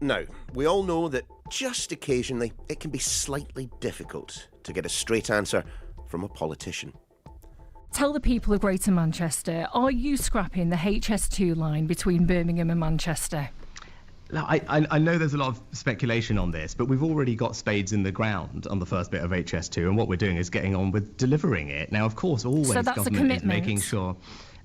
Now, we all know that just occasionally it can be slightly difficult to get a straight answer from a politician. Tell the people of Greater Manchester, are you scrapping the HS2 line between Birmingham and Manchester? Now, I know there's a lot of speculation on this, but we've already got spades in the ground on the first bit of HS2, and what we're doing is getting on with delivering it. Now, of course, always so that's government is making sure...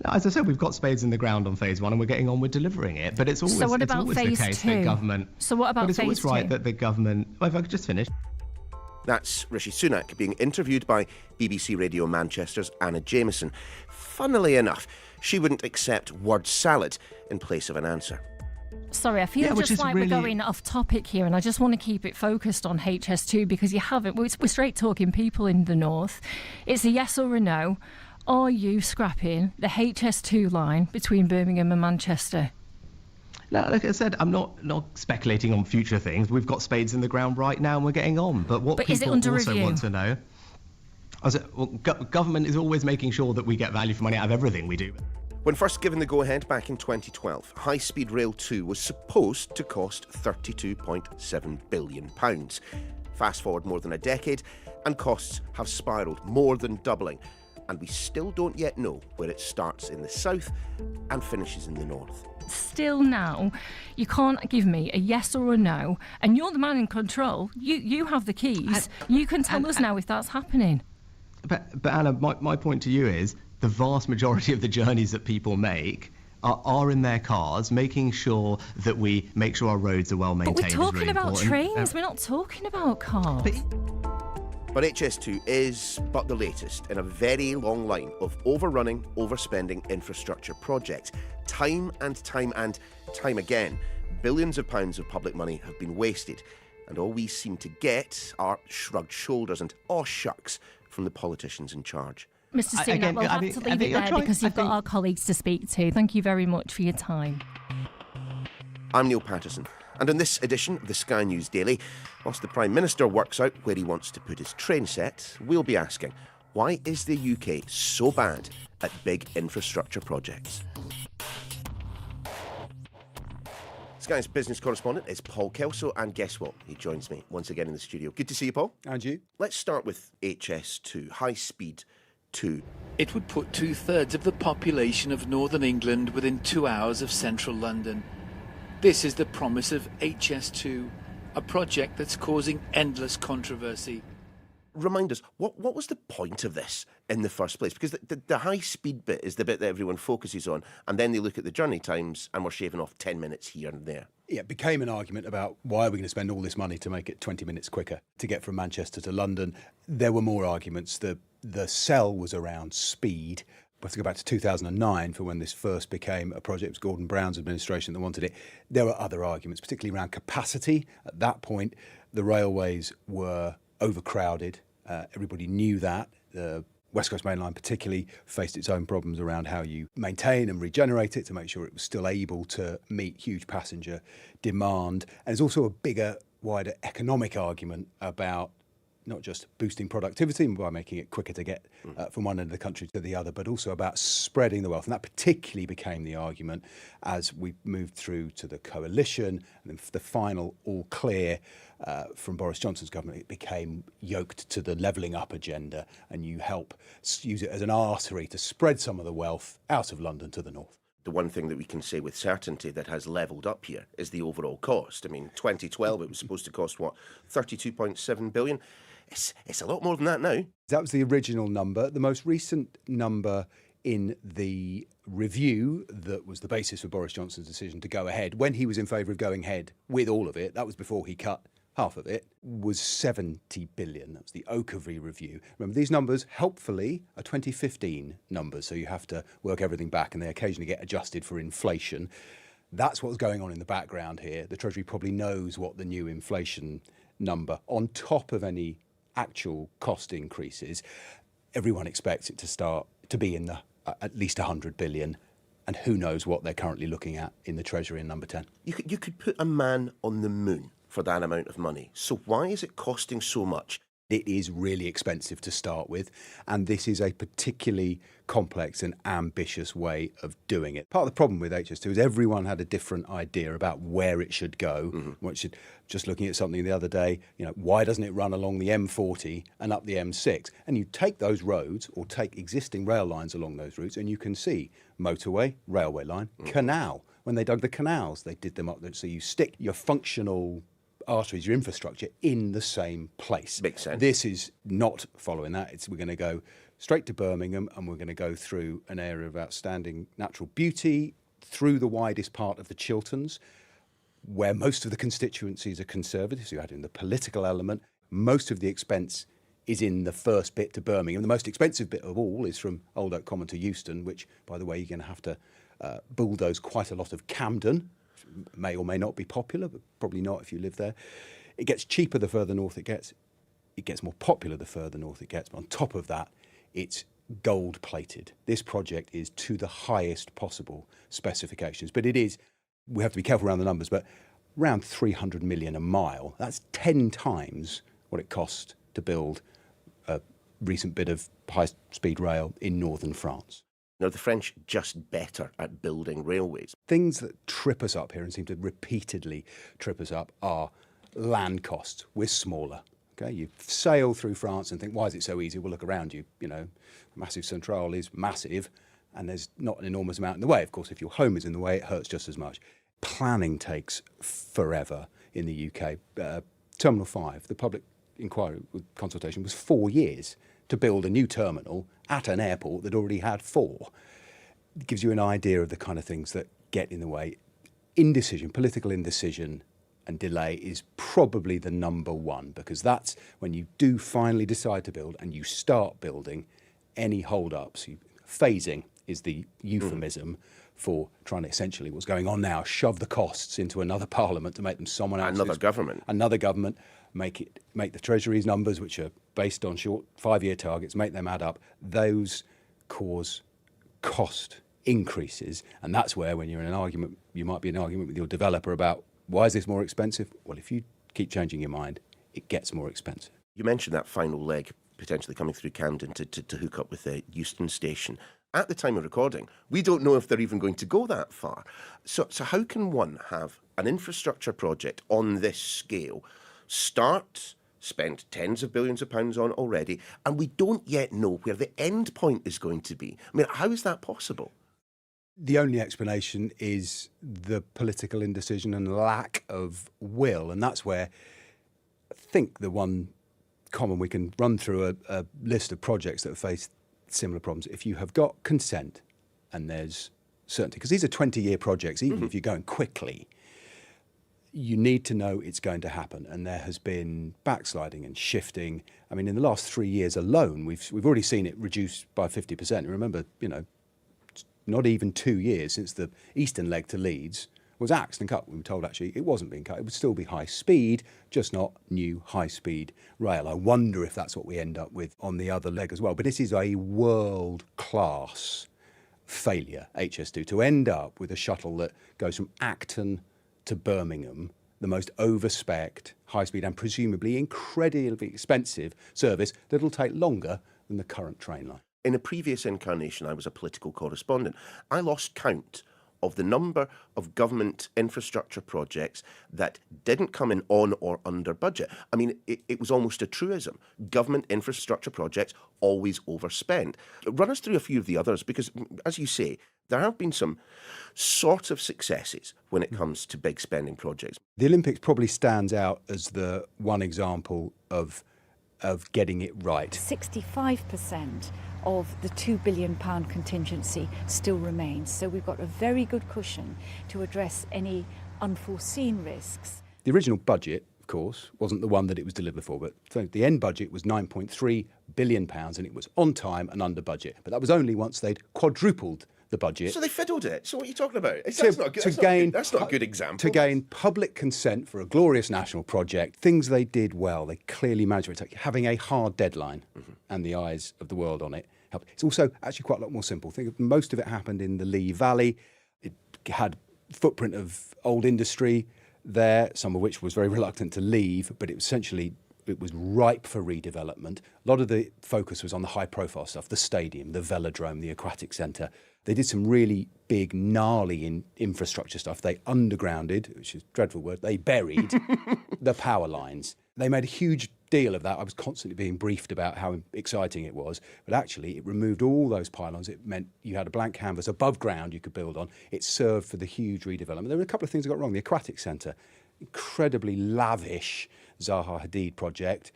Now, as I said, we've got spades in the ground on phase one, and we're getting on with delivering it. But it's always, so what about always phase the case two? that government... So what about phase two? But it's always right that the government... Well, if I could just finish... That's Rishi Sunak being interviewed by BBC Radio Manchester's Anna Jameson. Funnily enough, she wouldn't accept word salad in place of an answer. Sorry, I feel just like we're going off topic here, and I just want to keep it focused on HS2 because you haven't. We're straight talking people in the north. It's a yes or a no. Are you scrapping the HS2 line between Birmingham and Manchester? Now, like I said, I'm not speculating on future things. We've got spades in the ground right now and we're getting on. But what people also want to know... government is always making sure that we get value for money out of everything we do. When first given the go-ahead back in 2012, High Speed Rail 2 was supposed to cost £32.7 billion. Fast forward more than a decade, and costs have spiralled, more than doubling. And we still don't yet know where it starts in the south and finishes in the north. Still now, you can't give me a yes or a no, and you're the man in control. You have the keys. You can tell us now if that's happening. But Anna, my point to you is the vast majority of the journeys that people make are in their cars, making sure that we make sure our roads are well maintained. But we're talking about trains, we're not talking about cars. But HS2 is but the latest in a very long line of overrunning, overspending infrastructure projects. Time and time again, billions of pounds of public money have been wasted, and all we seem to get are shrugged shoulders and "aw shucks" from the politicians in charge. Mr. Sunak, we'll have to leave it there because you've got our colleagues to speak to. Thank you very much for your time. I'm Niall Paterson, and in this edition of the Sky News Daily, whilst the Prime Minister works out where he wants to put his train set, we'll be asking, why is the UK so bad at big infrastructure projects? Sky's business correspondent is Paul Kelso, and guess what? He joins me once again in the studio. Good to see you, Paul. And you. Let's start with HS2, High Speed 2. It would put 2/3 of the population of northern England within 2 hours of central London. This is the promise of HS2, a project that's causing endless controversy. Remind us, what was the point of this in the first place? Because the high-speed bit is the bit that everyone focuses on, and then they look at the journey times and we're shaving off 10 minutes here and there. Yeah, it became an argument about why are we going to spend all this money to make it 20 minutes quicker to get from Manchester to London. There were more arguments. The sell was around speed. We have to go back to 2009 for when this first became a project. It was Gordon Brown's administration that wanted it. There were other arguments, particularly around capacity. At that point, the railways were overcrowded. Everybody knew that. The West Coast Main Line particularly faced its own problems around how you maintain and regenerate it to make sure it was still able to meet huge passenger demand. And there's also a bigger, wider economic argument about not just boosting productivity by making it quicker to get from one end of the country to the other, but also about spreading the wealth. And that particularly became the argument as we moved through to the coalition and then the final all clear from Boris Johnson's government. It became yoked to the levelling up agenda, and you help use it as an artery to spread some of the wealth out of London to the north. The one thing that we can say with certainty that has levelled up here is the overall cost. I mean, 2012, it was supposed to cost, what, £32.7 billion? It's a lot more than that now. That was the original number. The most recent number in the review that was the basis for Boris Johnson's decision to go ahead, when he was in favour of going ahead with all of it, that was before he cut half of it, was 70 billion. That was the Oakervy review. Remember, these numbers, helpfully, are 2015 numbers, so you have to work everything back, and they occasionally get adjusted for inflation. That's what's going on in the background here. The Treasury probably knows what the new inflation number, on top of any actual cost increases, everyone expects it to start to be in the at least 100 billion, and who knows what they're currently looking at in the Treasury in number 10. You could put a man on the moon for that amount of money. So why is it costing so much? It is really expensive to start with, and this is a particularly complex and ambitious way of doing it. Part of the problem with HS2 is everyone had a different idea about where it should go. Just looking at something the other day, why doesn't it run along the M40 and up the M6? And you take those roads or take existing rail lines along those routes and you can see motorway, railway line, canal. When they dug the canals, they did them up there. So you stick your functional arteries, your infrastructure, in the same place. Makes sense. This is not following that. We're going to go straight to Birmingham and we're going to go through an area of outstanding natural beauty, through the widest part of the Chilterns, where most of the constituencies are conservative, so you add in the political element. Most of the expense is in the first bit to Birmingham. The most expensive bit of all is from Old Oak Common to Euston, which, by the way, you're going to have to bulldoze quite a lot of Camden. May or may not be popular, but probably not if you live there. It gets cheaper the further north it gets. It gets more popular the further north it gets. But on top of that, it's gold-plated. This project is to the highest possible specifications. But it is, we have to be careful around the numbers, but around 300 million a mile. That's 10 times what it cost to build a recent bit of high-speed rail in northern France. Now, the French just better at building railways. Things that trip us up here and seem to repeatedly trip us up are land costs. We're smaller. Okay, you sail through France and think, why is it so easy? Well, look around you. Massive Centrale is massive and there's not an enormous amount in the way. Of course, if your home is in the way, it hurts just as much. Planning takes forever in the UK. Terminal 5, the public inquiry consultation was 4 years to build a new terminal at an airport that already had 4. It gives you an idea of the kind of things that get in the way. Indecision, political indecision and delay is probably the number one, because that's when you do finally decide to build and you start building, any hold-ups. Phasing is the euphemism for trying to essentially, what's going on now, shove the costs into another parliament to make them someone else's. Another government. Make the Treasury's numbers, which are based on short 5-year targets, make them add up. Those cause cost increases. And that's where, when you're in an argument, you might be in an argument with your developer about, why is this more expensive? Well, if you keep changing your mind, it gets more expensive. You mentioned that final leg potentially coming through Camden to hook up with the Euston station. At the time of recording, we don't know if they're even going to go that far. So how can one have an infrastructure project on this scale spend tens of billions of pounds on already, and we don't yet know where the end point is going to be? I mean, how is that possible? The only explanation is the political indecision and lack of will, and that's where I think the one common, we can run through a list of projects that have faced similar problems. If you have got consent and there's certainty, because these are 20-year projects, even if you're going quickly, you need to know it's going to happen. And there has been backsliding and shifting. I mean, in the last 3 years alone, we've already seen it reduced by 50%. Remember, not even 2 years since the eastern leg to Leeds was axed and cut. We were told actually it wasn't being cut. It would still be high speed, just not new high speed rail. I wonder if that's what we end up with on the other leg as well. But this is a world-class failure, HS2, to end up with a shuttle that goes from Acton to Birmingham, the most over-spec'd, high-speed and presumably incredibly expensive service that'll take longer than the current train line. In a previous incarnation, I was a political correspondent. I lost count of the number of government infrastructure projects that didn't come in on or under budget. I mean, it was almost a truism. Government infrastructure projects always overspend. Run us through a few of the others, because, as you say, there have been some sort of successes when it comes to big spending projects. The Olympics probably stands out as the one example of getting it right. 65% of the £2 billion contingency still remains. So we've got a very good cushion to address any unforeseen risks. The original budget, of course, wasn't the one that it was delivered for, but the end budget was £9.3 billion and it was on time and under budget. But that was only once they'd quadrupled the budget. So they fiddled it. So what are you talking about? That's not a good example. To gain public consent for a glorious national project, things they did well, they clearly managed it. Having a hard deadline and the eyes of the world on it helped. It's also actually quite a lot more simple. Think of most of it happened in the Lee Valley. It had footprint of old industry there, some of which was very reluctant to leave, but it was essentially It was ripe for redevelopment. A lot of the focus was on the high-profile stuff, the stadium, the velodrome, the aquatic centre. They did some really big, gnarly infrastructure stuff. They undergrounded, which is a dreadful word, they buried the power lines. They made a huge deal of that. I was constantly being briefed about how exciting it was, but actually it removed all those pylons. It meant you had a blank canvas above ground you could build on. It served for the huge redevelopment. There were a couple of things that got wrong. The aquatic centre, incredibly lavish Zaha Hadid project,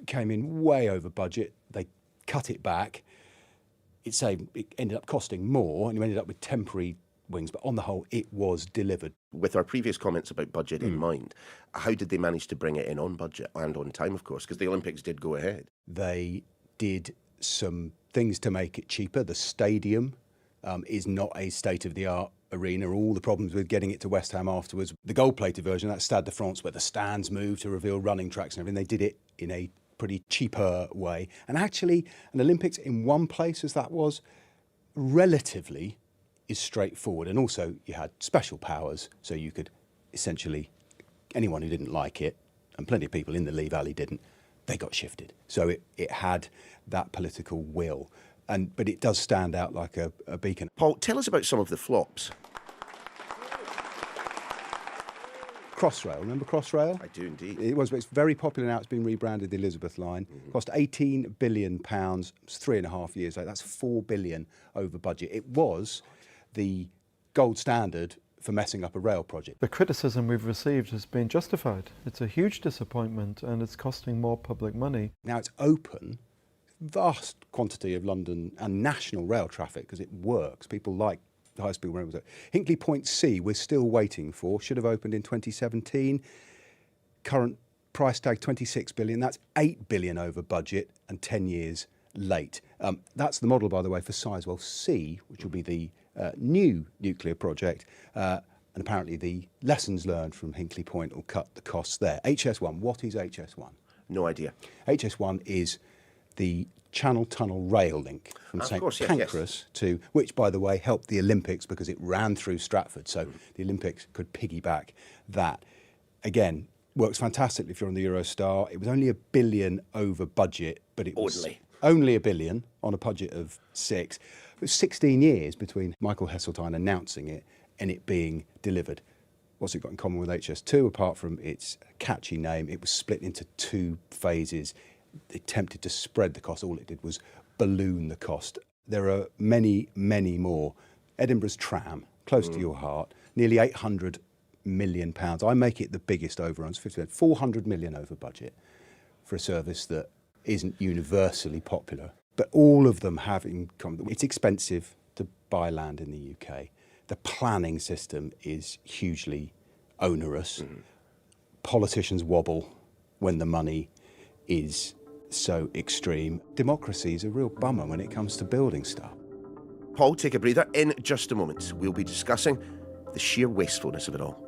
came in way over budget. They cut it back. It ended up costing more, and you ended up with temporary wings, but on the whole, it was delivered. With our previous comments about budget in mind, how did they manage to bring it in on budget and on time, of course, because the Olympics did go ahead? They did some things to make it cheaper. The stadium is not a state-of-the-art arena. All the problems with getting it to West Ham afterwards. The gold-plated version, that's Stade de France, where the stands moved to reveal running tracks and everything. They did it in a pretty cheaper way. And actually, an Olympics in one place, as that was, relatively is straightforward. And also, you had special powers, so you could essentially, anyone who didn't like it, and plenty of people in the Lee Valley didn't, they got shifted. So it had that political will. But it does stand out like a beacon. Paul, tell us about some of the flops. Crossrail, remember Crossrail? I do indeed. It's very popular now. It's been rebranded the Elizabeth Line. Cost £18 billion. It's 3.5 years late. That's £4 billion over budget. It was the gold standard for messing up a rail project. The criticism we've received has been justified. It's a huge disappointment and it's costing more public money. Now it's open, vast quantity of London and national rail traffic because it works. People like the high-speed rail. Hinkley Point C, we're still waiting for. Should have opened in 2017. Current price tag, 26 billion. That's 8 billion over budget and 10 years late. That's the model, by the way, for Sizewell C, which will be the new nuclear project. And apparently the lessons learned from Hinkley Point will cut the costs there. HS1, what is HS1? No idea. HS1 is the Channel Tunnel rail link from St Pancras to, which, by the way, helped the Olympics because it ran through Stratford, so the Olympics could piggyback that. Again, works fantastically if you're on the Eurostar. It was only £1 billion over budget, but it was only £1 billion on a budget of £6 billion. It was 16 years between Michael Heseltine announcing it and it being delivered. What's it got in common with HS2, apart from its catchy name? It was split into 2 phases. It attempted to spread the cost. All it did was balloon the cost. There are many, many more. Edinburgh's tram, close to your heart, nearly £800 million. I make it the biggest overruns, 400 million over budget for a service that isn't universally popular. But all of them have in common, it's expensive to buy land in the UK. The planning system is hugely onerous. Politicians wobble when the money is so extreme. Democracy is a real bummer when it comes to building stuff. Paul, take a breather. In just a moment, we'll be discussing the sheer wastefulness of it all.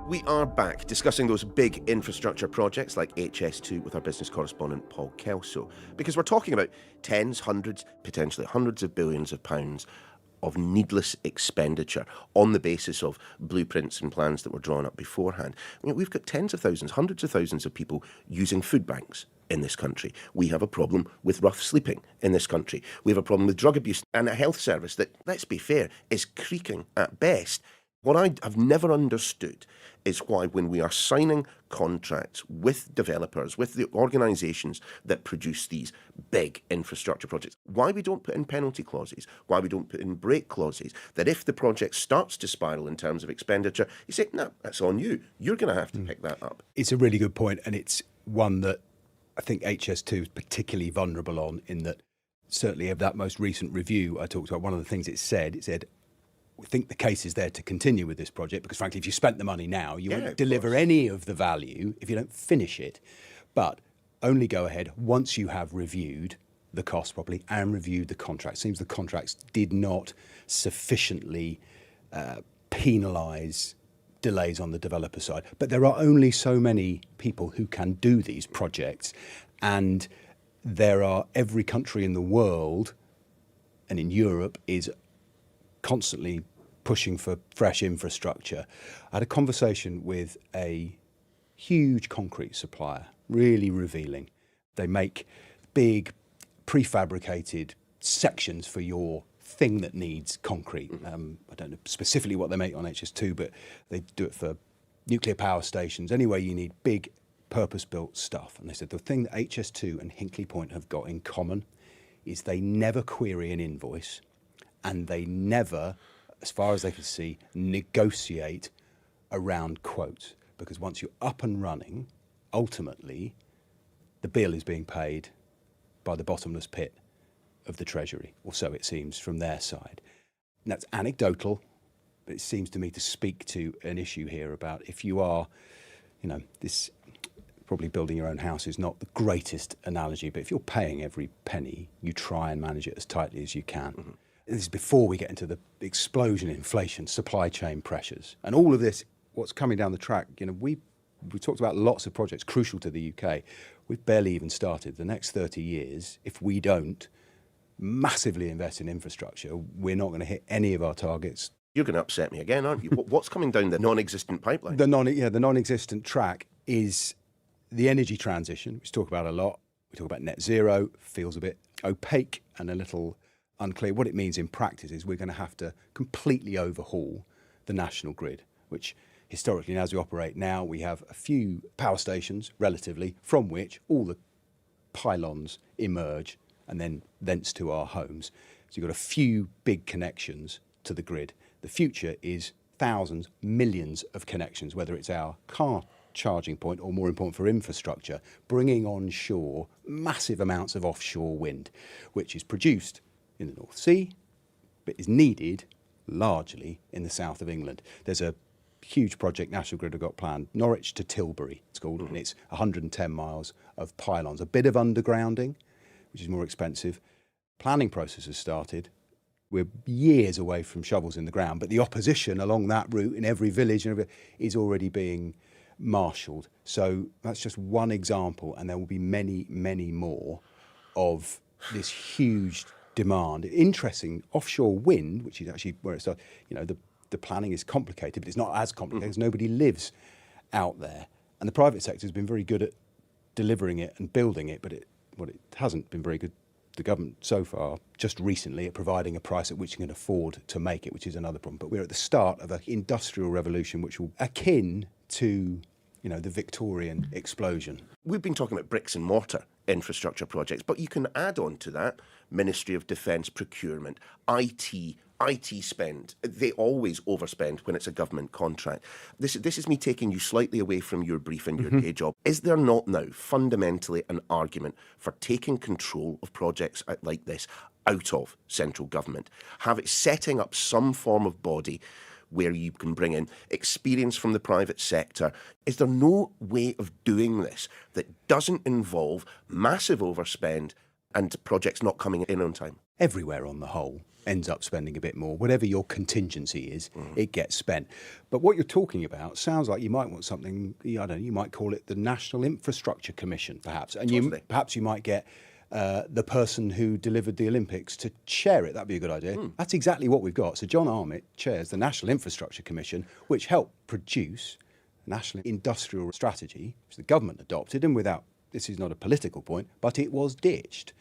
We are back discussing those big infrastructure projects like HS2 with our business correspondent Paul Kelso, because we're talking about tens, hundreds, potentially hundreds of billions of pounds of needless expenditure on the basis of blueprints and plans that were drawn up beforehand. I mean, we've got tens of thousands, hundreds of thousands of people using food banks in this country. We have a problem with rough sleeping in this country. We have a problem with drug abuse and a health service that, let's be fair, is creaking at best. What I have never understood is why, when we are signing contracts with developers, with the organisations that produce these big infrastructure projects, why we don't put in penalty clauses, why we don't put in break clauses, that if the project starts to spiral in terms of expenditure, you say, no, that's on you. You're going to have to pick that up. It's a really good point, and it's one that I think HS2 is particularly vulnerable on, in that certainly of that most recent review I talked about, one of the things it said, we think the case is there to continue with this project because, frankly, if you spent the money now, you won't deliver any of the value if you don't finish it. But only go ahead once you have reviewed the cost properly and reviewed the contract. It seems the contracts did not sufficiently penalise delays on the developer side. But there are only so many people who can do these projects, and every country in the world and in Europe is constantly pushing for fresh infrastructure. I had a conversation with a huge concrete supplier, really revealing. They make big prefabricated sections for your thing that needs concrete. I don't know specifically what they make on HS2, but they do it for nuclear power stations. Anyway, you need big purpose-built stuff. And they said the thing that HS2 and Hinkley Point have got in common is they never query an invoice, and they never, as far as they can see, negotiate around quotes. Because once you're up and running, ultimately, the bill is being paid by the bottomless pit of the Treasury, or so it seems from their side. And that's anecdotal, but it seems to me to speak to an issue here about if you are, this probably building your own house is not the greatest analogy, but if you're paying every penny, you try and manage it as tightly as you can. Mm-hmm. This is before we get into the explosion in inflation, supply chain pressures, and all of this, what's coming down the track. We talked about lots of projects crucial to the UK. We've barely even started. The next 30 years, if we don't massively invest in infrastructure, we're not going to hit any of our targets. You're going to upset me again, aren't you? What's coming down the non-existent pipeline? The non-existent track is the energy transition, which we talk about a lot. We talk about net zero, feels a bit opaque and a little unclear. What it means in practice is we're going to have to completely overhaul the national grid, which historically, and as we operate now, we have a few power stations, relatively, from which all the pylons emerge and then thence to our homes. So you've got a few big connections to the grid. The future is thousands, millions of connections, whether it's our car charging point or, more important for infrastructure, bringing on shore massive amounts of offshore wind, which is produced in the North Sea, but is needed largely in the south of England. There's a huge project National Grid have got planned, Norwich to Tilbury, it's called, and it's 110 miles of pylons, a bit of undergrounding, which is more expensive. Planning process has started. We're years away from shovels in the ground, but the opposition along that route in every village is already being marshalled. So that's just one example, and there will be many, many more of this huge demand. Interesting, offshore wind, which is actually where it starts, the planning is complicated, but it's not as complicated because nobody lives out there. And the private sector has been very good at delivering it and building it, but it hasn't been very good, the government so far, just recently, at providing a price at which you can afford to make it, which is another problem. But we're at the start of an industrial revolution which will akin to the Victorian explosion. We've been talking about bricks and mortar infrastructure projects, but you can add on to that Ministry of Defence procurement, IT spend. They always overspend when it's a government contract. This is me taking you slightly away from your brief and your day job. Is there not now fundamentally an argument for taking control of projects like this out of central government? Setting up some form of body where you can bring in experience from the private sector. Is there no way of doing this that doesn't involve massive overspend and projects not coming in on time? Everywhere on the whole ends up spending a bit more. Whatever your contingency is, it gets spent. But what you're talking about sounds like you might want something, you might call it the National Infrastructure Commission, perhaps. And perhaps you might get the person who delivered the Olympics to chair it. That'd be a good idea. That's exactly what we've got. So John Armitt chairs the National Infrastructure Commission, which helped produce a National Industrial Strategy, which the government adopted, and this is not a political point, but it was ditched.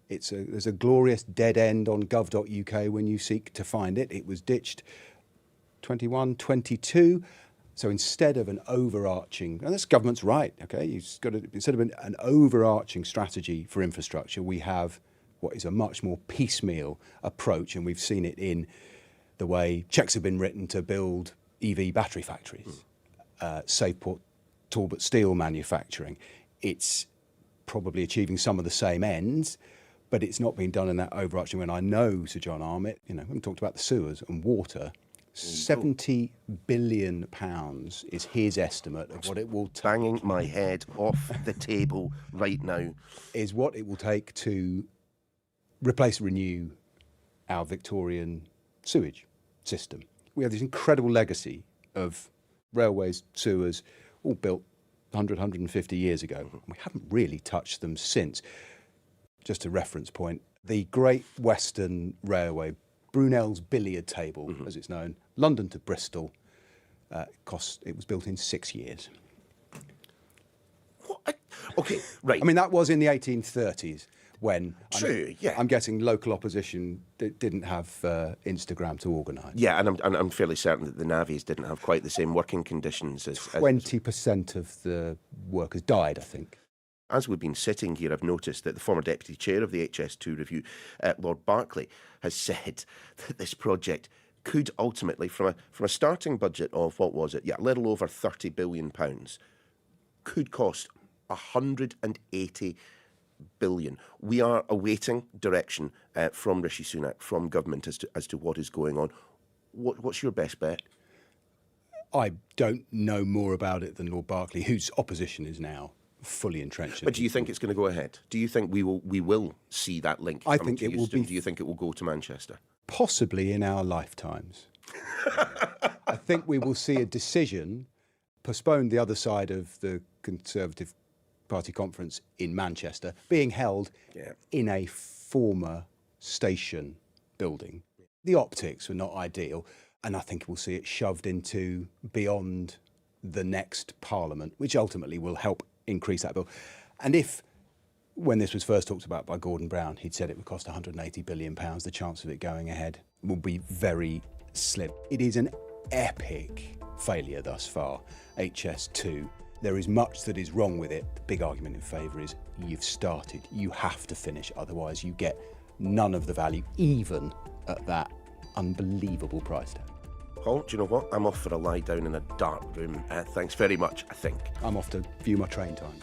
There's a glorious dead end on gov.uk when you seek to find it. It was ditched 21, 22. So instead of an overarching, and this government's right, okay, instead of an overarching strategy for infrastructure, we have what is a much more piecemeal approach, and we've seen it in the way checks have been written to build EV battery factories, Safeport Talbot steel manufacturing. It's probably achieving some of the same ends, but it's not being done in that overarching way. And I know Sir John Armitt, we talked about the sewers and water. £70 billion is his estimate of what it will take. Banging my head off the table right now. Is what it will take to renew our Victorian sewage system. We have this incredible legacy of railways, sewers, all built 100, 150 years ago. We haven't really touched them since. Just a reference point, the Great Western Railway Brunel's billiard table, as it's known, London to Bristol, it was built in 6 years. What? Okay, right. I mean, that was in the 1830s when yeah. I'm guessing local opposition didn't have Instagram to organise. Yeah, and I'm fairly certain that the navvies didn't have quite the same working conditions as 20% of the workers died, I think. As we've been sitting here, I've noticed that the former deputy chair of the HS2 review, Lord Barclay, has said that this project could ultimately, from a starting budget of, what was it? Yeah, a little over £30 billion, could cost 180 billion. We are awaiting direction from Rishi Sunak, from government, as to what is going on. What's your best bet? I don't know more about it than Lord Barclay, whose opposition is now fully entrenched. But do you think it's going to go ahead? Do you think we will see that link? I think it will be. Do you think it will go to Manchester? Possibly in our lifetimes. I think we will see a decision postponed the other side of the Conservative Party conference in Manchester, being held in a former station building. The optics were not ideal, and I think we'll see it shoved into beyond the next Parliament, which ultimately will help increase that bill. And if, when this was first talked about by Gordon Brown, he'd said it would cost £180 billion, the chance of it going ahead will be very slim. It is an epic failure thus far, HS2. There is much that is wrong with it. The big argument in favour is you've started, you have to finish, otherwise you get none of the value, even at that unbelievable price tag. Paul, do you know what? I'm off for a lie down in a dark room. Thanks very much, I think. I'm off to view my train time.